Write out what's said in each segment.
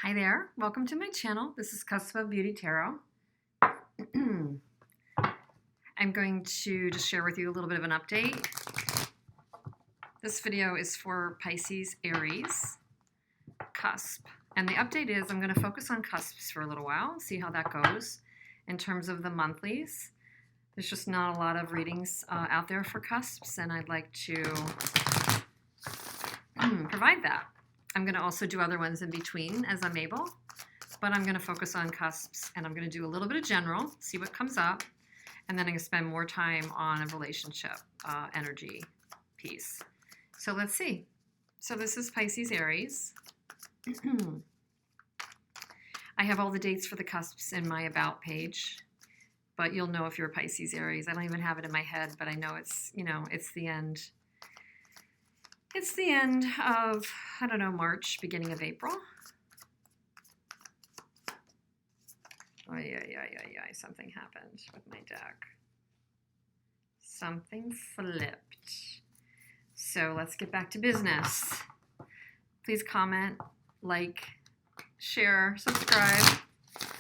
Hi there, welcome to my channel. This is Cusp of Beauty Tarot. I'm going to just share with you a little bit of an update. This video is for Pisces-Aries Cusp. And the update is I'm going to focus on cusps for a little while, see how that goes in terms of the monthlies. There's just not a lot of readings out there for cusps, and I'd like to provide that. I'm going to also do other ones in between as I'm able, but I'm going to focus on cusps, and I'm going to do a little bit of general, see what comes up, and then I'm going to spend more time on a relationship energy piece. So let's see. So this is Pisces-Aries. I have all the dates for the cusps in my About page, but you'll know if you're a Pisces-Aries. I don't even have it in my head, but I know it's, it's the end. It's the end of, I don't know, March, beginning of April. Oh, yeah, something happened with my deck. Something flipped. So let's get back to business. Please comment, like, share, subscribe.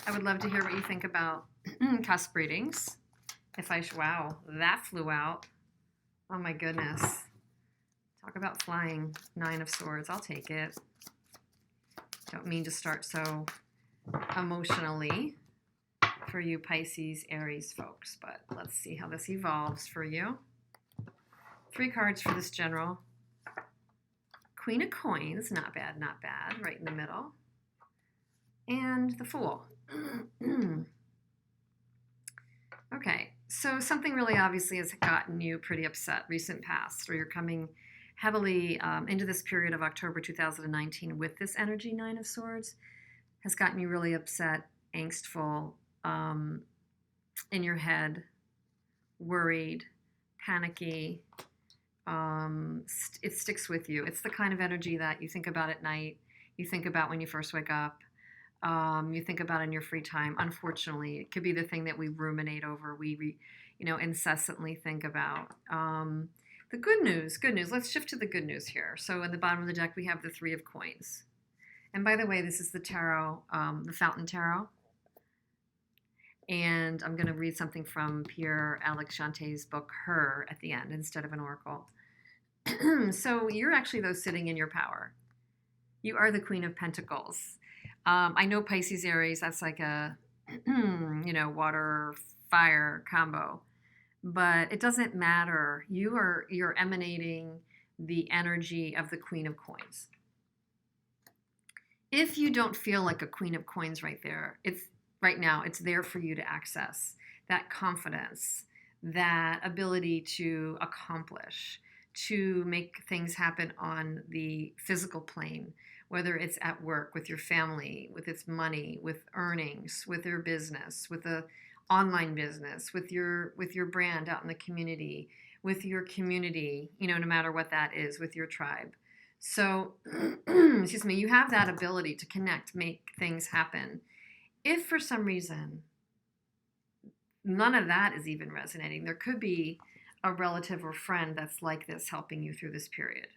I would love to hear what you think about cusp readings. Wow, that flew out. Oh my goodness. Talk about flying. 9 of Swords. I'll take it. Don't mean to start so emotionally for you Pisces, Aries folks, but let's see how this evolves for you. 3 cards for this general. Queen of Coins. Not bad, not bad. Right in the middle. And the Fool. Okay, so something really obviously has gotten you pretty upset recent past, or you're coming heavily into this period of October 2019 with this energy, 9 of Swords, has gotten you really upset, angstful, in your head, worried, panicky. It sticks with you. It's the kind of energy that you think about at night, you think about when you first wake up, you think about in your free time. Unfortunately, it could be the thing that we ruminate over, we incessantly think about. The good news, let's shift to the good news here. So in the bottom of the deck, we have the 3 of Coins. And by the way, this is the tarot, the Fountain Tarot. And I'm going to read something from Pierre-Alex Janté's book, Her, at the end, instead of an oracle. So you're actually, though, sitting in your power. You are the Queen of Pentacles. I know Pisces-Aries, that's like a, water, fire combo. But it doesn't matter. You're emanating the energy of the Queen of Coins. If you don't feel like a Queen of Coins right now, it's there for you to access that confidence, that ability to accomplish, to make things happen on the physical plane, whether it's at work, with your family, with its money, with earnings, with your business, with a online business, with your brand out in the community, with your community, no matter what that is, with your tribe. So, excuse me, you have that ability to connect, make things happen. If for some reason none of that is even resonating, there could be a relative or friend that's like this, helping you through this period,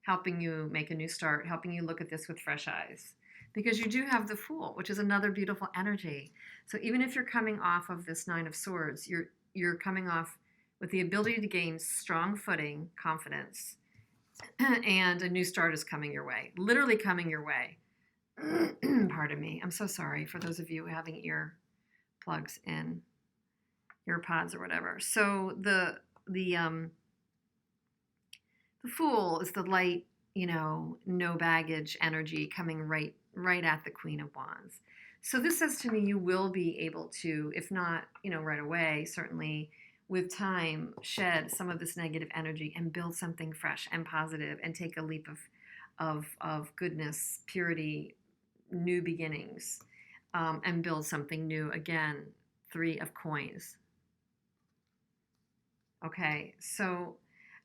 helping you make a new start, helping you look at this with fresh eyes. Because you do have the Fool, which is another beautiful energy. So even if you're coming off of this 9 of Swords, you're coming off with the ability to gain strong footing, confidence, and a new start is coming your way, literally coming your way. Pardon me. I'm so sorry for those of you having ear plugs in, ear pods or whatever. So the Fool is the light, no baggage energy coming right at the Queen of Wands. So this says to me, you will be able to, if not, right away, certainly with time, shed some of this negative energy and build something fresh and positive and take a leap of goodness, purity, new beginnings, and build something new. Again, 3 of Coins. Okay, so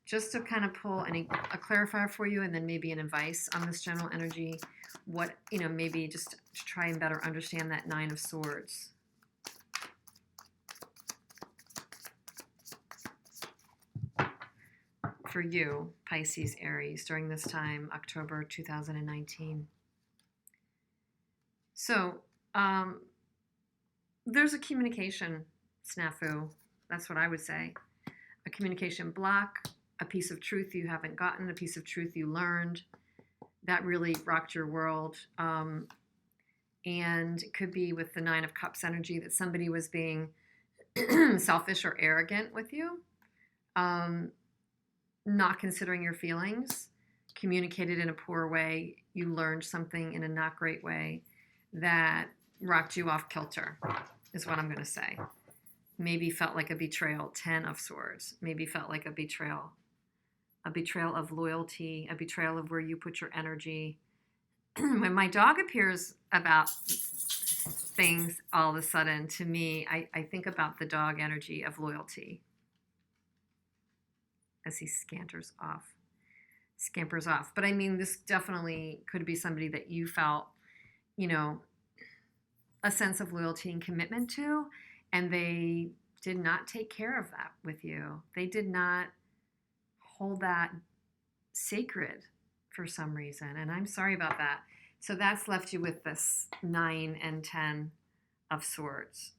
just to kind of pull a clarifier for you, and then maybe an advice on this general energy, what, maybe just to try and better understand that 9 of Swords. For you, Pisces, Aries, during this time, October 2019. So there's a communication snafu. That's what I would say. A communication block, a piece of truth you haven't gotten, a piece of truth you learned that really rocked your world. And it could be with the Nine of Cups energy that somebody was being selfish or arrogant with you, not considering your feelings, communicated in a poor way. You learned something in a not great way that rocked you off kilter, is what I'm going to say. Maybe felt like a betrayal, 10 of Swords. Maybe felt like a betrayal of loyalty, a betrayal of where you put your energy. When my dog appears about things all of a sudden, to me, I think about the dog energy of loyalty as he scampers off. But I mean, this definitely could be somebody that you felt, a sense of loyalty and commitment to, and they did not take care of that with you. They did not hold that sacred for some reason, and I'm sorry about that. So that's left you with this 9 and 10 of Swords.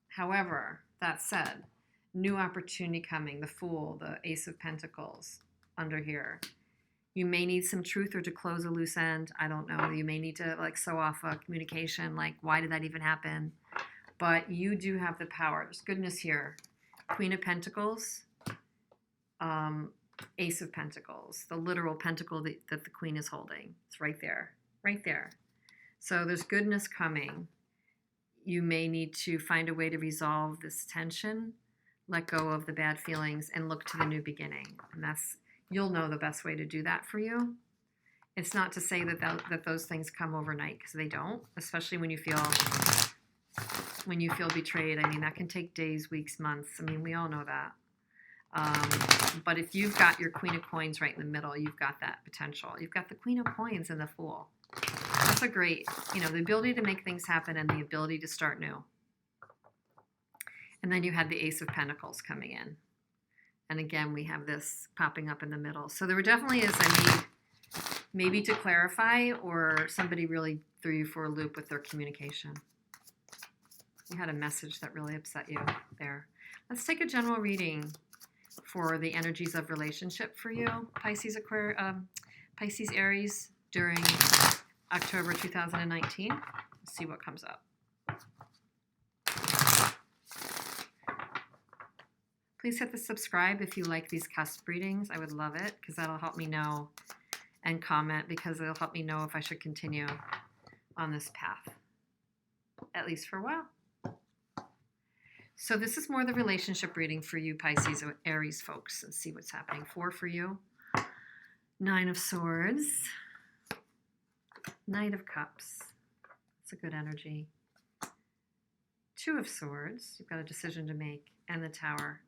However, that said, new opportunity coming, the Fool, the Ace of Pentacles under here. You may need some truth or to close a loose end. I don't know. You may need to sew off a communication, why did that even happen? But you do have the power. There's goodness here. Queen of Pentacles, Ace of Pentacles, the literal pentacle that the Queen is holding. It's right there. Right there. So there's goodness coming. You may need to find a way to resolve this tension, let go of the bad feelings, and look to the new beginning. And you'll know the best way to do that for you. It's not to say that those things come overnight, because they don't, especially when you feel betrayed. I mean, that can take days, weeks, months. I mean, we all know that. But if you've got your Queen of Coins right in the middle, you've got that potential. You've got the Queen of Coins and the Fool. That's a great, the ability to make things happen and the ability to start new. And then you had the Ace of Pentacles coming in. And again, we have this popping up in the middle. So there definitely is a need maybe to clarify, or somebody really threw you for a loop with their communication. You had a message that really upset you there. Let's take a general reading for the energies of relationship for you, Pisces-Aries, during October 2019. Let's see what comes up. Please hit the subscribe if you like these cusp readings. I would love it, because that'll help me know, and comment, because it'll help me know if I should continue on this path, at least for a while. So this is more the relationship reading for you, Pisces Aries folks. Let's see what's happening. 4 for you. 9 of Swords. Knight of Cups. That's a good energy. 2 of Swords. You've got a decision to make. And the Tower.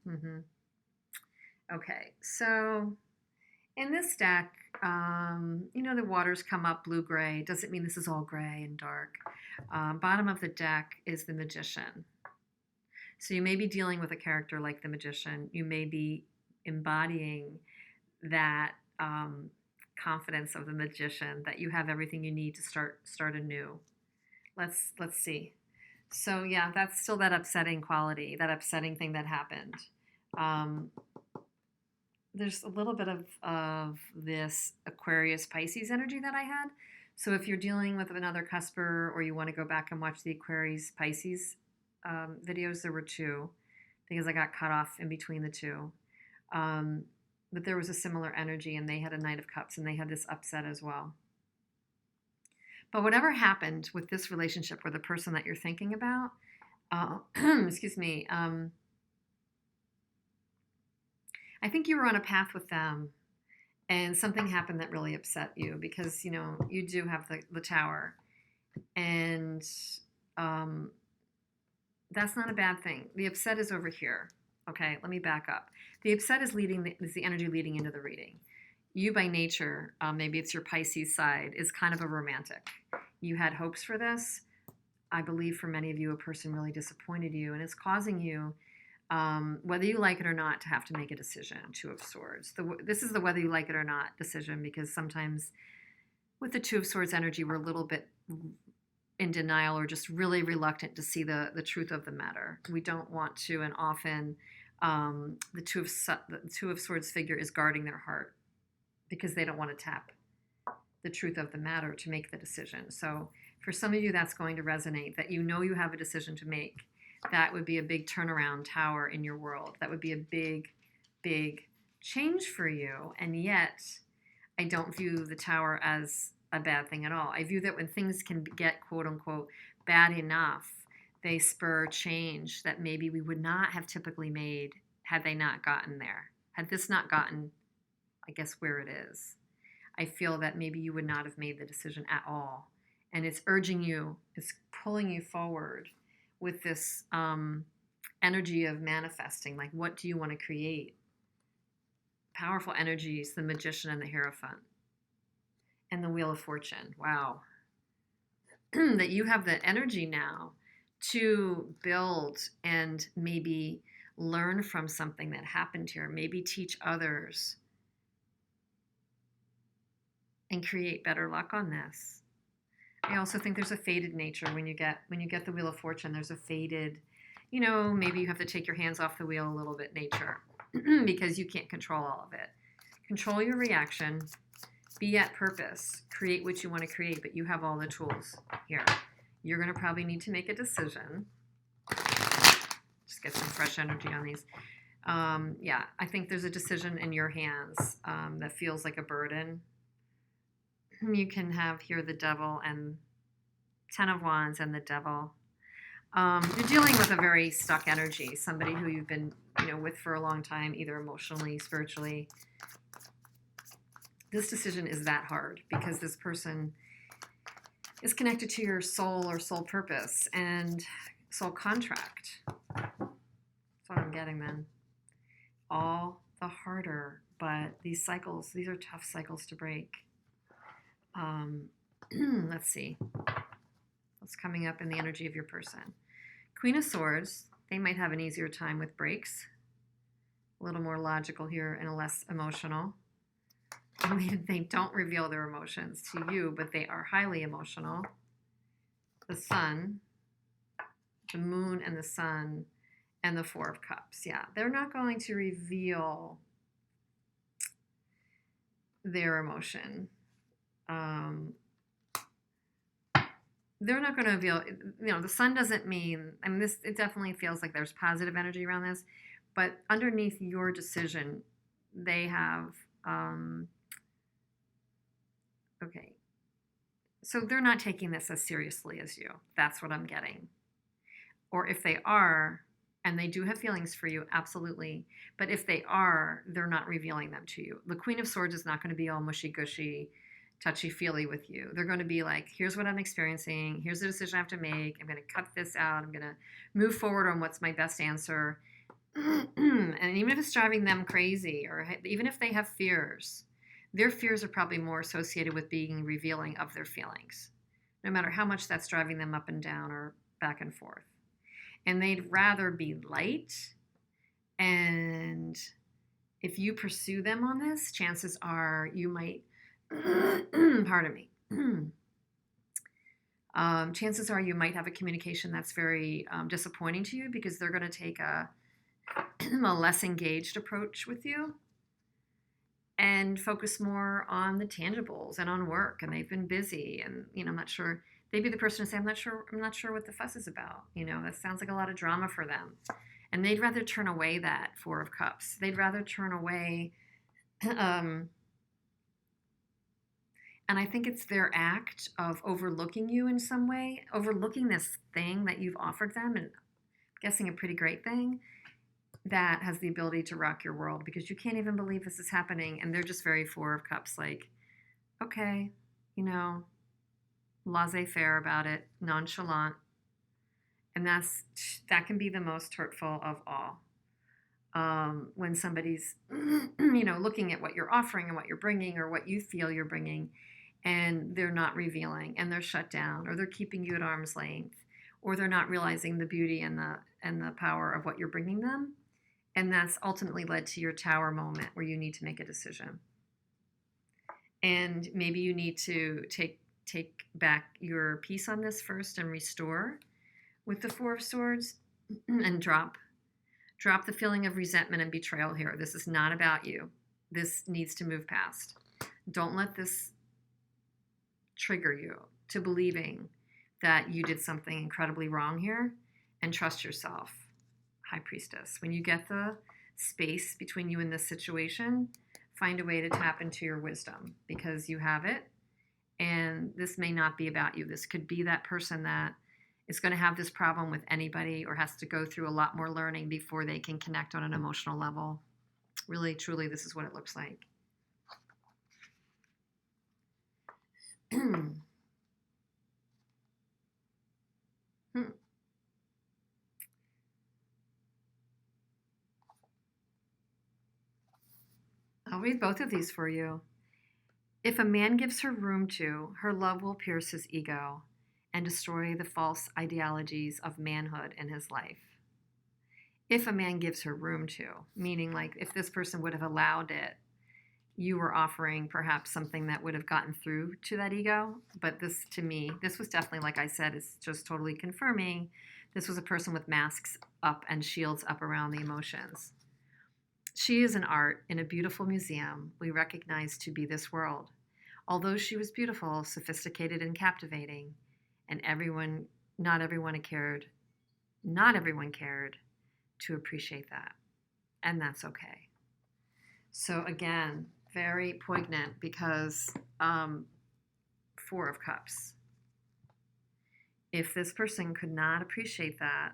Okay, so in this deck, the waters come up blue-gray. Doesn't mean this is all gray and dark. Bottom of the deck is the Magician. So you may be dealing with a character like the Magician. You may be embodying that confidence of the Magician, that you have everything you need to start anew. Let's see. So yeah, that's still that upsetting quality, that upsetting thing that happened. There's a little bit of this Aquarius Pisces energy that I had. So if you're dealing with another cusper, or you want to go back and watch the Aquarius Pisces videos, there were 2, because I got cut off in between the 2. But there was a similar energy, and they had a Knight of Cups, and they had this upset as well. But whatever happened with this relationship, or the person that you're thinking about, excuse me, I think you were on a path with them, and something happened that really upset you, because, you do have the Tower, and that's not a bad thing. The upset is over here. Okay, let me back up. The upset is the energy leading into the reading. You by nature, maybe it's your Pisces side, is kind of a romantic. You had hopes for this. I believe for many of you, a person really disappointed you, and it's causing you, whether you like it or not, to have to make a decision. 2 of Swords. This is the whether you like it or not decision, because sometimes with the 2 of Swords energy, we're a little bit in denial or just really reluctant to see the truth of the matter. We don't want to, and often the Two of Swords figure is guarding their heart because they don't want to tap the truth of the matter to make the decision. So for some of you, that's going to resonate, that you know you have a decision to make. That would be a big turnaround tower in your world. That would be a big, big change for you. And yet, I don't view the tower as a bad thing at all. I view that when things can get, quote unquote, bad enough, they spur change that maybe we would not have typically made had they not gotten there. Had this not gotten, I guess, where it is. I feel that maybe you would not have made the decision at all. And it's urging you, it's pulling you forward with this energy of manifesting. Like, what do you want to create? Powerful energies, the Magician and the Hierophant. And the Wheel of Fortune. Wow. That you have the energy now to build and maybe learn from something that happened here. Maybe teach others and create better luck on this. I also think there's a faded nature when you get the Wheel of Fortune. There's a faded, maybe you have to take your hands off the wheel a little bit nature because you can't control all of it. Control your reaction. Be at purpose. Create what you want to create, but you have all the tools here. You're going to probably need to make a decision. Just get some fresh energy on these. Yeah, I think there's a decision in your hands that feels like a burden. You can have here the Devil and 10 of Wands and the Devil. You're dealing with a very stuck energy, somebody who you've been with for a long time, either emotionally, spiritually. This decision is that hard because this person is connected to your soul or soul purpose and soul contract. That's what I'm getting then. All the harder, but these cycles, these are tough cycles to break. Let's see. What's coming up in the energy of your person? Queen of Swords, they might have an easier time with breaks. A little more logical here and less emotional. I mean, they don't reveal their emotions to you, but they are highly emotional. The Sun, the Moon and the Sun, and the Four of Cups. Yeah, they're not going to reveal their emotion. They're not going to reveal, the Sun doesn't mean, it definitely feels like there's positive energy around this, but underneath your decision, they have, okay. So they're not taking this as seriously as you. That's what I'm getting. Or if they are, and they do have feelings for you, absolutely. But if they are, they're not revealing them to you. The Queen of Swords is not going to be all mushy-gushy, touchy-feely with you. They're going to be like, here's what I'm experiencing. Here's the decision I have to make. I'm going to cut this out. I'm going to move forward on what's my best answer. And even if it's driving them crazy, or even if they have fears, their fears are probably more associated with being revealing of their feelings, no matter how much that's driving them up and down or back and forth. And they'd rather be light. And if you pursue them on this, chances are you might, pardon me, chances are you might have a communication that's very disappointing to you because they're going to take a less engaged approach with you and focus more on the tangibles and on work. And they've been busy, and I'm not sure. They'd be the person to say, I'm not sure what the fuss is about. That sounds like a lot of drama for them. And they'd rather turn away that Four of Cups. They'd rather turn away, and I think it's their act of overlooking you in some way, overlooking this thing that you've offered them, and I'm guessing a pretty great thing, that has the ability to rock your world because you can't even believe this is happening. And they're just very Four of Cups, like, okay, laissez-faire about it, nonchalant. And that can be the most hurtful of all. When somebody's, looking at what you're offering and what you're bringing or what you feel you're bringing, and they're not revealing, and they're shut down, or they're keeping you at arm's length, or they're not realizing the beauty and the power of what you're bringing them. And that's ultimately led to your Tower moment where you need to make a decision. And maybe you need to take take back your peace on this first and restore with the Four of Swords and drop the feeling of resentment and betrayal here. This is not about you. This needs to move past. Don't let this trigger you to believing that you did something incredibly wrong here, and trust yourself, High Priestess. When you get the space between you and this situation, find a way to tap into your wisdom, because you have it, and this may not be about you. This could be that person that is going to have this problem with anybody, or has to go through a lot more learning before they can connect on an emotional level. Really, truly, this is what it looks like. I'll read both of these for you. If a man gives her room to, her love will pierce his ego and destroy the false ideologies of manhood in his life. If a man gives her room to, meaning like if this person would have allowed it, you were offering perhaps something that would have gotten through to that ego. But this, to me, this was definitely, like I said, is just totally confirming this was a person with masks up and shields up around the emotions. She is an art in a beautiful museum we recognize to be this world. Although she was beautiful, sophisticated, and captivating, and not everyone cared to appreciate that. And that's okay. So again, very poignant, because Four of Cups. If this person could not appreciate that,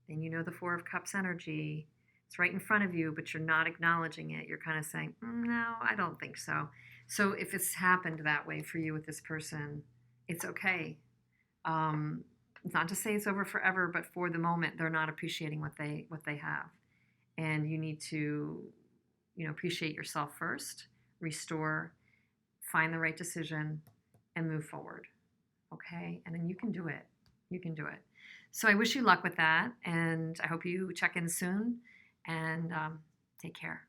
and you know the Four of Cups energy, it's right in front of you, but you're not acknowledging it. You're kind of saying, no, I don't think so. So if it's happened that way for you with this person, it's okay. Not to say it's over forever, but for the moment, they're not appreciating what they have. And you need to, appreciate yourself first, restore, find the right decision, and move forward. Okay? And then you can do it. You can do it. So I wish you luck with that, and I hope you check in soon, and take care.